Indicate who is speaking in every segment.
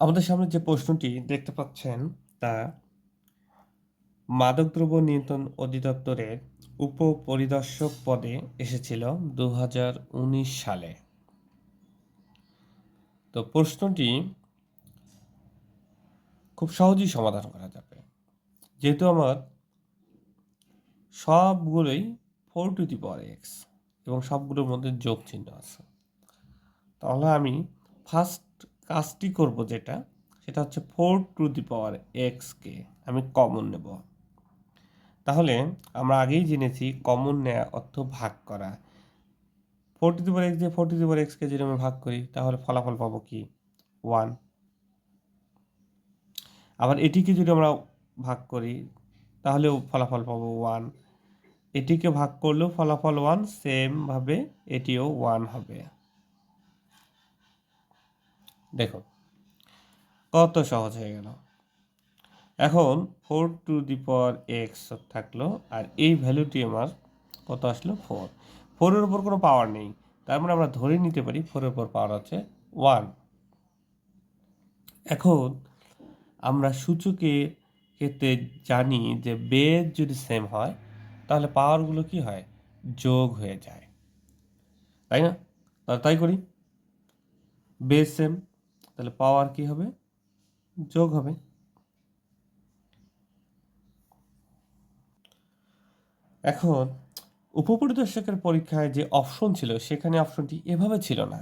Speaker 1: আমাদের সামনে যে প্রশ্নটি দেখতে পাচ্ছেন তা মাদকদ্রব্য নিয়ন্ত্রণ অধিদপ্তরের উপপরিদর্শক পদে এসেছিল 2019 সালে। তো প্রশ্নটি খুব সহজেই সমাধান করা যাবে, যেহেতু আমার সবগুলোই 4 to the power x এবং সবগুলোর মধ্যে যোগ চিহ্ন আছে। তাহলে আমি ফার্স্ট কাজটি করব, সেটা হচ্ছে 4 to the power x কে আমি কমন নেব। তাহলে আমরা আগেই জেনেছি কমন নেয়া অর্থ ভাগ করা। 4 to the power x দিয়ে 4 to the power x কে যদি আমরা ভাগ করি তাহলে ফলাফল পাবো কি 1। আবার এটিকে যদি আমরা ভাগ করি তাহলেও ফলাফল পাবো 1। এটিকে ভাগ করলেও ফলাফল 1, সেম ভাবে এটিও 1 হবে। দেখো কত সহজ হয়ে গেল। এখন 4 to the power x থাকলো, আর এই ভ্যালুটি আমার কত আসলো 4। 4-এর উপর কোনো পাওয়ার নেই, তার মানে আমরা ধরে নিতে পারি 4-এর উপর পাওয়ার আছে 1। এখন আমরা সূচকের ক্ষেত্রে জানি যে বেজ যদি সেম হয় তাহলে পাওয়ারগুলো কি হয়, যোগ হয়ে যায়, তাই না? তাহলে তাই করি, বেজ সেম তাহলে পাওয়ার কি হবে, যোগ হবে। এখন উপপরিদর্শকের পরীক্ষায় যে অপশন ছিল সেখানে অপশনটি এভাবে ছিল না,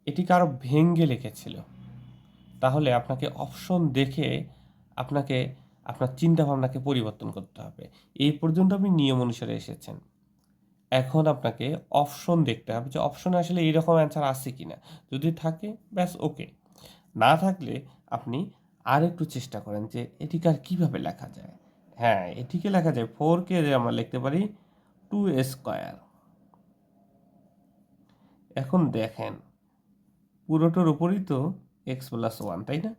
Speaker 1: এটিকে আরো ভেঙে লিখেছিল। তাহলে আপনাকে অপশন দেখে আপনাকে আপনার চিন্তা ভাবনাকে পরিবর্তন করতে হবে। এই পর্যন্ত আপনি নিয়ম অনুসারে এসেছেন, এখন আপনাকে অপশন দেখতে হবে যে অপশনে আসলে এইরকম অ্যান্সার আছে কিনা। যদি থাকে ব্যাস ওকে, না থাকলে আপনি আর একটু চেষ্টা করেন যে এটিকে আর কীভাবে লেখা যায়। হ্যাঁ, এটিকে লেখা যায় 4কে আমরা লিখতে পারি 2 স্কোয়ার। এখন দেখেন পুরোটার উপরই তো x+1, তাই না?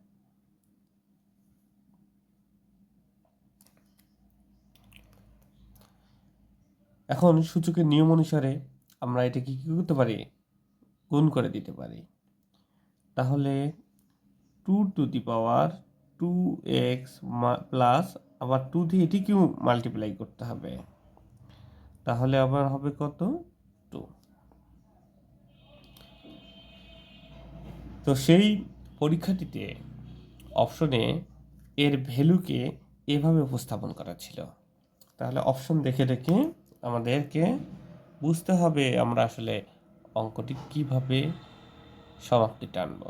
Speaker 1: এখন সূচকের নিয়ম অনুসারে আমরা এটাকে কী করতে পারি, গুণ করে দিতে পারি। তাহলে 2 to the power 2x plus আবার 2 দিয়ে এটিকেও মাল্টিপ্লাই করতে হবে, তাহলে আবার হবে কত 2। তো সেই পরীক্ষাটিতে অপশনে এর ভ্যালুকে এভাবে উপস্থাপন করা ছিল। তাহলে অপশন দেখে দেখে আমাদেরকে বুঝতে হবে আমরা আসলে অঙ্কটি কিভাবে সমাপ্তি টানব।